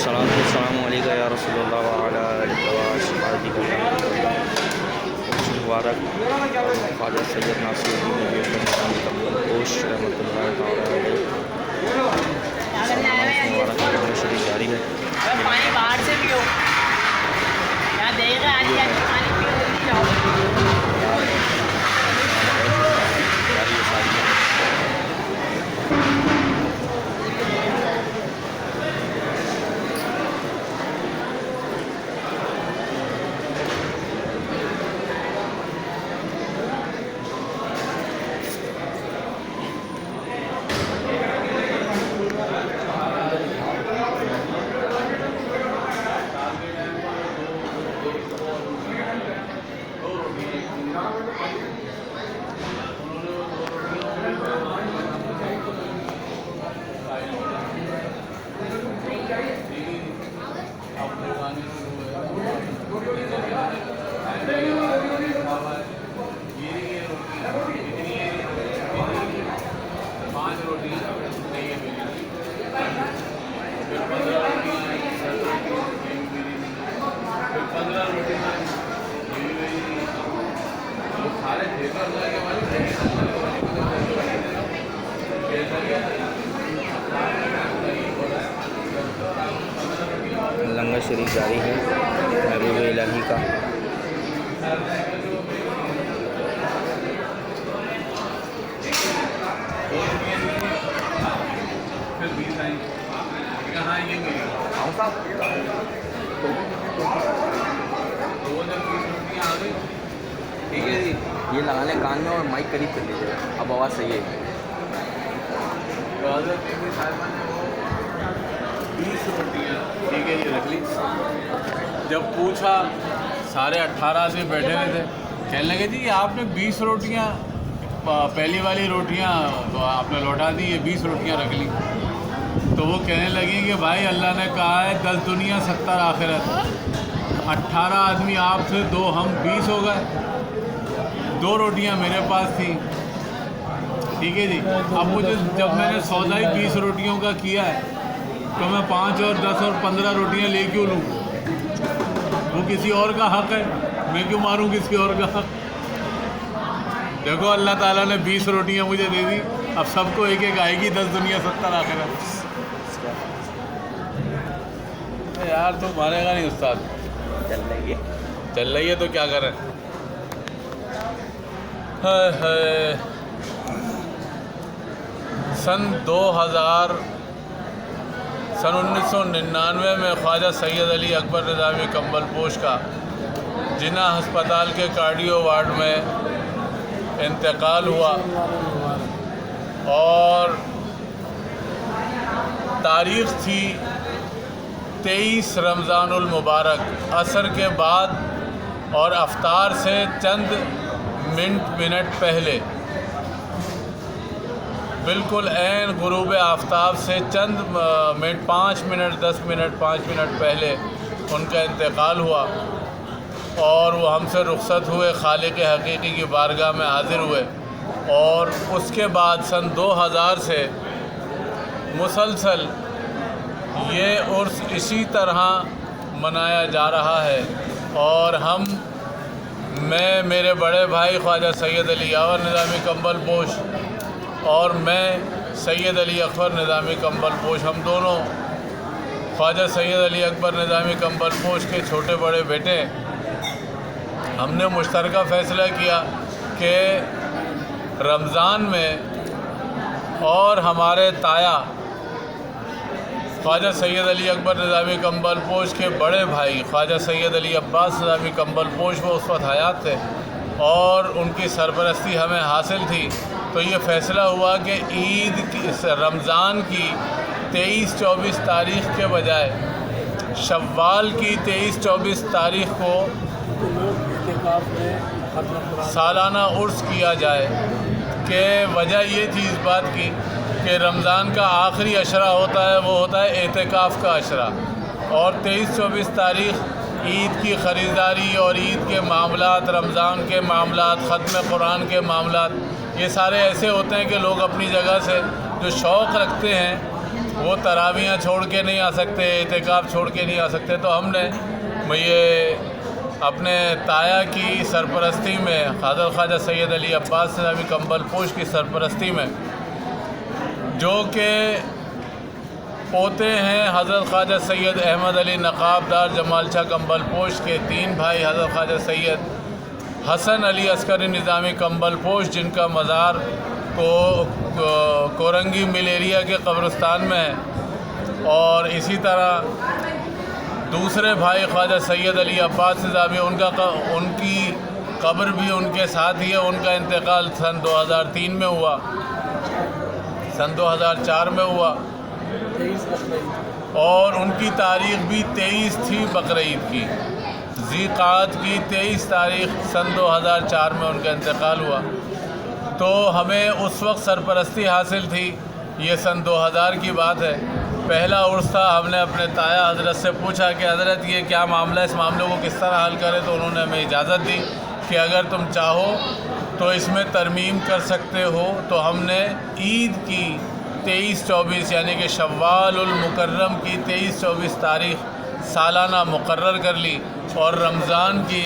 السلام علیکم یا رسول اللہ وعلیٰ آلہ وصحبہ مبارک خواجہ سید ناصر الدین پوش رحمۃ اللہ تعالیٰ علیہ مبارک شریف جاری ہے۔ پانی باہر سے پیو، کیا دے گا آج پانی پیو جاؤ۔ لنگر شریف جاری ہے محبوب الہی کا۔ ٹھیک ہے جی، یہ لگا لیں کان میں اور مائک قریب کر لیجیے، اب آواز صحیح ہے۔ 20 روٹیاں ٹھیک ہے، یہ رکھ لی۔ جب پوچھا سارے 18 سے بیٹھے ہوئے تھے، کہنے لگے جی آپ نے 20 روٹیاں، پہلی والی روٹیاں تو آپ نے لوٹا دی، یہ 20 روٹیاں رکھ لی۔ تو وہ کہنے لگیں کہ بھائی اللہ نے کہا ہے 10 دنیا 70 آخرت، 18 آدمی آپ سے، 2 ہم 20 ہو گئے، 2 روٹیاں میرے پاس تھیں، ٹھیک ہے جی۔ اب مجھے جب میں نے سودا ہی 20 روٹیوں کا کیا ہے تو میں 5 اور 10 اور 15 روٹیاں لے کیوں لوں؟ وہ کسی اور کا حق ہے، میں کیوں ماروں کسی اور کا حق؟ دیکھو اللہ تعالیٰ نے 20 روٹیاں مجھے دے دی، اب سب کو ایک ایک آئے گی، 10 دنیا 70 آخرت۔ یار تو مارے گا نہیں استاد، چل رہی ہے تو کیا کریں۔ سن 1999 میں خواجہ سید علی اکبر نظامی کمبل پوش کا جناح ہسپتال کے کارڈیو وارڈ میں انتقال ہوا، اور تاریخ تھی 23 رمضان المبارک، عصر کے بعد اور افطار سے چند منٹ پہلے، بالکل عین غروب آفتاب سے چند منٹ 5 منٹ 10 منٹ 5 منٹ پہلے ان کا انتقال ہوا، اور وہ ہم سے رخصت ہوئے، خالق حقیقی کی بارگاہ میں حاضر ہوئے۔ اور اس کے بعد سن 2000 سے مسلسل یہ عرس اسی طرح منایا جا رہا ہے، اور میں میرے بڑے بھائی خواجہ سید علی یاور نظامی کمبل پوش اور میں سید علی اکبر نظامی کمبل پوش، ہم دونوں خواجہ سید علی اکبر نظامی کمبل پوش کے چھوٹے بڑے بیٹے، ہم نے مشترکہ فیصلہ کیا کہ رمضان میں، اور ہمارے تایا خواجہ سید علی اکبر نظامی کمبل پوش کے بڑے بھائی خواجہ سید علی عباس نظامی کمبل پوش، وہ اس وقت حیات تھے اور ان کی سرپرستی ہمیں حاصل تھی، تو یہ فیصلہ ہوا کہ عید رمضان کی 23-24 تاریخ کے بجائے شوال کی 23-24 تاریخ کو سالانہ عرس کیا جائے۔ کہ وجہ یہ تھی اس بات کی کہ رمضان کا آخری عشرہ ہوتا ہے، وہ ہوتا ہے اعتکاف کا عشرہ، اور 23-24 تاریخ عید کی خریداری اور عید کے معاملات، رمضان کے معاملات، ختم قرآن کے معاملات، یہ سارے ایسے ہوتے ہیں کہ لوگ اپنی جگہ سے جو شوق رکھتے ہیں وہ تراویحیں چھوڑ کے نہیں آ سکتے، اعتکاف چھوڑ کے نہیں آ سکتے، تو ہم نے یہ اپنے تایا کی سرپرستی میں، حضرت خواجہ سید علی عباس نظامی کمبل پوش کی سرپرستی میں، جو کہ پوتے ہیں حضرت خواجہ سید احمد علی نقاب دار جمال شاہ کمبل پوش کے 3 بھائی حضرت خواجہ سید حسن علی عسکری نظامی کمبل پوش، جن کا مزار کورنگی مل ایریا کے قبرستان میں ہے، اور اسی طرح دوسرے بھائی خواجہ سید علی عباس نظامی، ان کی قبر بھی ان کے ساتھ ہی ہے۔ ان کا انتقال سن 2003 میں ہوا، سن 2004 میں ہوا، اور ان کی تاریخ بھی 23 تھی بقرعید کی، ذی قعدہ کی 23 تاریخ سن 2004 میں ان کا انتقال ہوا۔ تو ہمیں اس وقت سرپرستی حاصل تھی، یہ سن 2000 کی بات ہے، پہلا عرس تھا۔ ہم نے اپنے تایا حضرت سے پوچھا کہ حضرت یہ کیا معاملہ ہے، اس معاملے کو کس طرح حل کرے، تو انہوں نے ہمیں اجازت دی کہ اگر تم چاہو تو اس میں ترمیم کر سکتے ہو۔ تو ہم نے عید کی 23-24 یعنی کہ شوال المکرم کی 23-24 تاریخ سالانہ مقرر کر لی، اور رمضان کی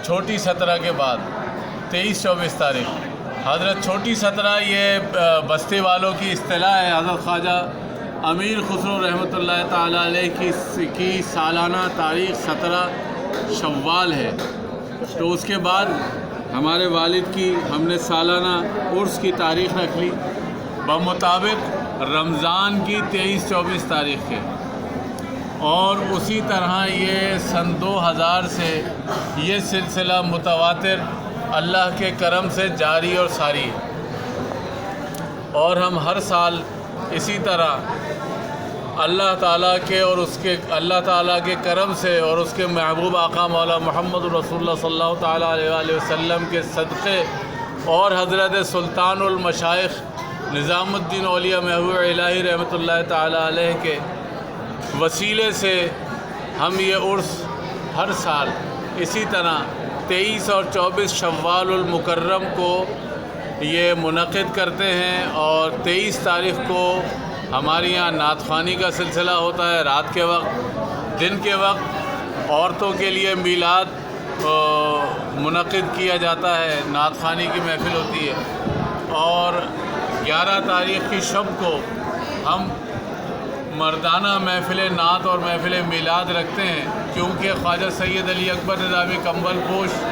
چھوٹی 17 کے بعد 23-24 تاریخ حضرت چھوٹی 17 یہ بستی والوں کی اصطلاح ہے۔ حضرت خواجہ امیر خسرو رحمۃ اللہ تعالیٰ علیہ کی سالانہ تاریخ 17 شوال ہے، تو اس کے بعد ہمارے والد کی ہم نے سالانہ عرس کی تاریخ رکھ لی بمطابق رمضان کی 23-24 تاریخ کے، اور اسی طرح یہ سن 2000 سے یہ سلسلہ متواتر اللہ کے کرم سے جاری اور ساری ہے، اور ہم ہر سال اسی طرح اللہ تعالیٰ کے اور اس کے اللہ تعالیٰ کے کرم سے اور اس کے محبوب آقا مولا محمد رسول اللہ صلی اللہ تعالیٰ علیہ وآلہ وسلم کے صدقے اور حضرت سلطان المشائخ نظام الدین اولیاء محبوب الہی رحمۃ اللہ تعالیٰ علیہ کے وسیلے سے ہم یہ عرس ہر سال اسی طرح 23 اور 24 شوال المکرم کو یہ منعقد کرتے ہیں، اور 23 تاریخ کو ہمارے یہاں نعت خوانی کا سلسلہ ہوتا ہے رات کے وقت۔ دن کے وقت عورتوں کے لیے میلاد منعقد کیا جاتا ہے، نعت خوانی کی محفل ہوتی ہے، اور 11 تاریخ کی شب کو ہم مردانہ محفل نعت اور محفل میلاد رکھتے ہیں، کیونکہ خواجہ سید علی اکبر نظامی کمبل پوش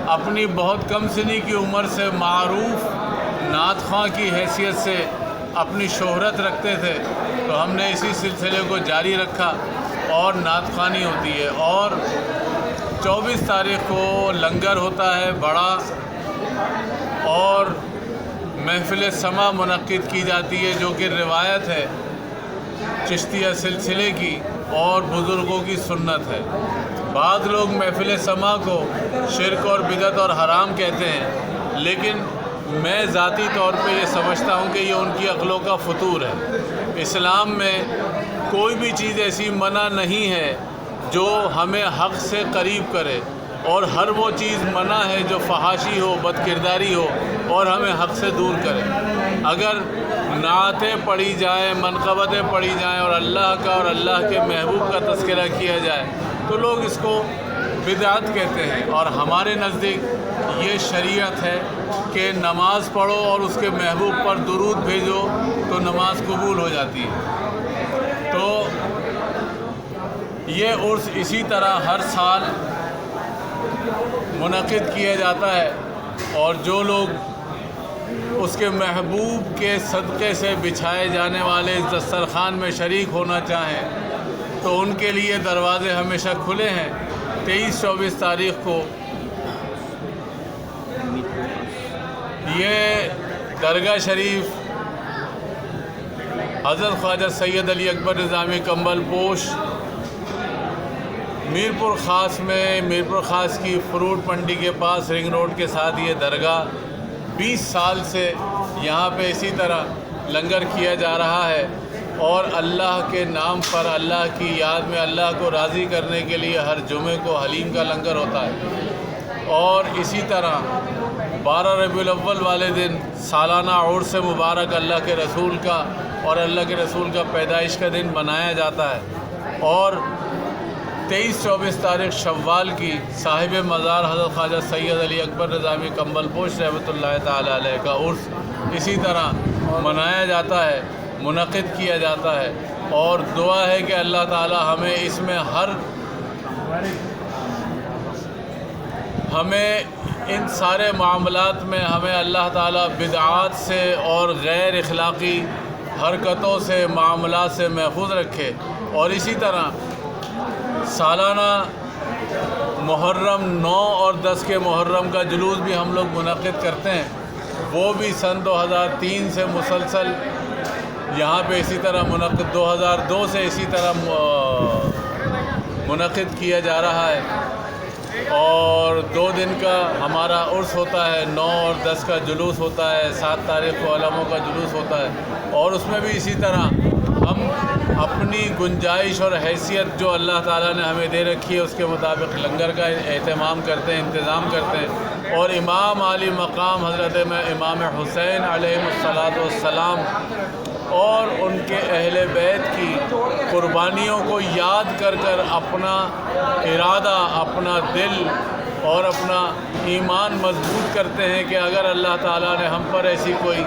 اپنی بہت کم سنی کی عمر سے معروف نعت خواں کی حیثیت سے اپنی شہرت رکھتے تھے، تو ہم نے اسی سلسلے کو جاری رکھا اور نعت خوانی ہوتی ہے۔ اور 24 تاریخ کو لنگر ہوتا ہے بڑا، اور محفل سما منعقد کی جاتی ہے، جو کہ روایت ہے چشتیہ سلسلے کی اور بزرگوں کی سنت ہے۔ بعض لوگ محفل سما کو شرک اور بدعت اور حرام کہتے ہیں، لیکن میں ذاتی طور پہ یہ سمجھتا ہوں کہ یہ ان کی عقلوں کا فطور ہے۔ اسلام میں کوئی بھی چیز ایسی منع نہیں ہے جو ہمیں حق سے قریب کرے، اور ہر وہ چیز منع ہے جو فحاشی ہو، بد کرداری ہو اور ہمیں حق سے دور کرے۔ اگر نعتیں پڑھی جائیں، منقبتیں پڑھی جائیں اور اللہ کا اور اللہ کے محبوب کا تذکرہ کیا جائے تو لوگ اس کو بدعت کہتے ہیں، اور ہمارے نزدیک یہ شریعت ہے کہ نماز پڑھو اور اس کے محبوب پر درود بھیجو تو نماز قبول ہو جاتی ہے۔ تو یہ عرس اسی طرح ہر سال منعقد کیا جاتا ہے، اور جو لوگ اس کے محبوب کے صدقے سے بچھائے جانے والے اس دسترخوان میں شریک ہونا چاہیں تو ان کے لیے دروازے ہمیشہ کھلے ہیں۔ 23-24 تاریخ کو یہ درگاہ شریف حضرت خواجہ سید علی اکبر نظامی کمبل پوش میرپور خاص میں، میرپور خاص کی فروٹ منڈی کے پاس رنگ روڈ کے ساتھ یہ درگاہ 20 سال سے یہاں پہ اسی طرح لنگر کیا جا رہا ہے، اور اللہ کے نام پر، اللہ کی یاد میں، اللہ کو راضی کرنے کے لیے ہر جمعے کو حلیم کا لنگر ہوتا ہے، اور اسی طرح 12 ربیع الاول والے دن سالانہ عرس مبارک اللہ کے رسول کا اور اللہ کے رسول کا پیدائش کا دن منایا جاتا ہے، اور 23-24 تاریخ شوال کی صاحب مزار حضرت خواجہ سید علی اکبر نظامی کمبل پوش رحمۃ اللہ تعالیٰ علیہ کا عرس اسی طرح منایا جاتا ہے، منعقد کیا جاتا ہے، اور دعا ہے کہ اللہ تعالیٰ ہمیں اس میں ہمیں ان سارے معاملات میں ہمیں اللہ تعالیٰ بدعات سے اور غیر اخلاقی حرکتوں سے معاملات سے محفوظ رکھے، اور اسی طرح سالانہ محرم 9 اور 10 کے محرم کا جلوس بھی ہم لوگ منعقد کرتے ہیں، وہ بھی سن 2003 سے مسلسل یہاں پہ اسی طرح منعقد 2002 سے اسی طرح منعقد کیا جا رہا ہے، اور 2 دن کا ہمارا عرس ہوتا ہے، 9 اور 10 کا جلوس ہوتا ہے، 7 تاریخ کو علموں کا جلوس ہوتا ہے، اور اس میں بھی اسی طرح ہم اپنی گنجائش اور حیثیت جو اللہ تعالیٰ نے ہمیں دے رکھی ہے اس کے مطابق لنگر کا اہتمام کرتے ہیں، انتظام کرتے ہیں، اور امام عالی مقام حضرت امام حسین علیہ السلام اور ان کے اہل بیت کی قربانیوں کو یاد کر کر اپنا ارادہ، اپنا دل اور اپنا ایمان مضبوط کرتے ہیں کہ اگر اللہ تعالیٰ نے ہم پر ایسی کوئی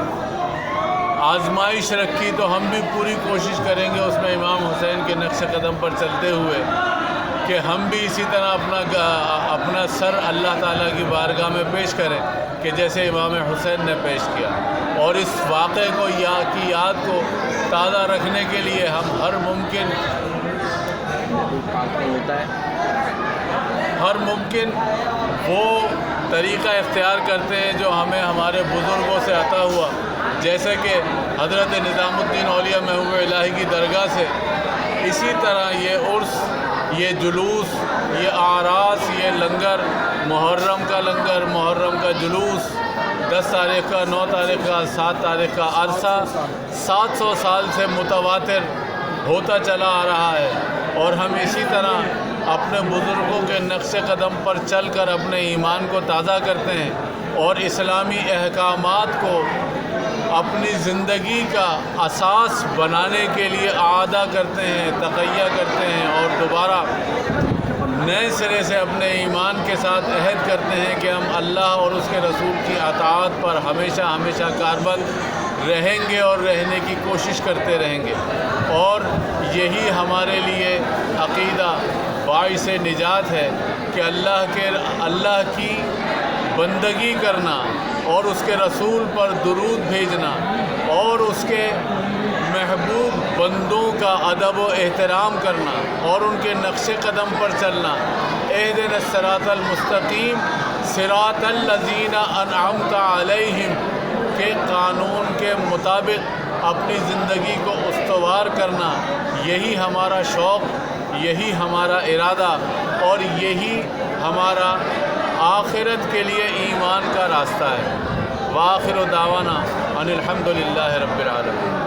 آزمائش رکھی تو ہم بھی پوری کوشش کریں گے اس میں امام حسین کے نقش قدم پر چلتے ہوئے کہ ہم بھی اسی طرح اپنا سر اللہ تعالیٰ کی بارگاہ میں پیش کریں کہ جیسے امام حسین نے پیش کیا، اور اس واقعے کو کی یاد کو تازہ رکھنے کے لیے ہم ہر ممکن وہ طریقہ اختیار کرتے ہیں جو ہمیں ہمارے بزرگوں سے عطا ہوا، جیسے کہ حضرت نظام الدین اولیاء محبوب الہی کی درگاہ سے اسی طرح یہ عرس، یہ جلوس، یہ اعراس، یہ لنگر، محرم کا لنگر، محرم کا جلوس، 10 تاریخ کا، 9 تاریخ کا، 7 تاریخ کا عرصہ 700 سال سے متواتر ہوتا چلا آ رہا ہے، اور ہم اسی طرح اپنے بزرگوں کے نقش قدم پر چل کر اپنے ایمان کو تازہ کرتے ہیں، اور اسلامی احکامات کو اپنی زندگی کا اساس بنانے کے لیے اعادہ کرتے ہیں، تقیہ کرتے ہیں، اور دوبارہ نئے سرے سے اپنے ایمان کے ساتھ عہد کرتے ہیں کہ ہم اللہ اور اس کے رسول کی اطاعت پر ہمیشہ ہمیشہ کاربند رہیں گے اور رہنے کی کوشش کرتے رہیں گے، اور یہی ہمارے لیے عقیدہ باعث نجات ہے کہ اللہ کی بندگی کرنا اور اس کے رسول پر درود بھیجنا اور اس کے محبوب بندوں کا ادب و احترام کرنا اور ان کے نقش قدم پر چلنا، اہدنا الصراط المستقیم صراط الذین انعمت علیہم کے قانون کے مطابق اپنی زندگی کو استوار کرنا، یہی ہمارا شوق، یہی ہمارا ارادہ، اور یہی ہمارا آخرت کے لیے ایمان کا راستہ ہے۔ وآخر دعوانا ان الحمد للہ رب العالمین۔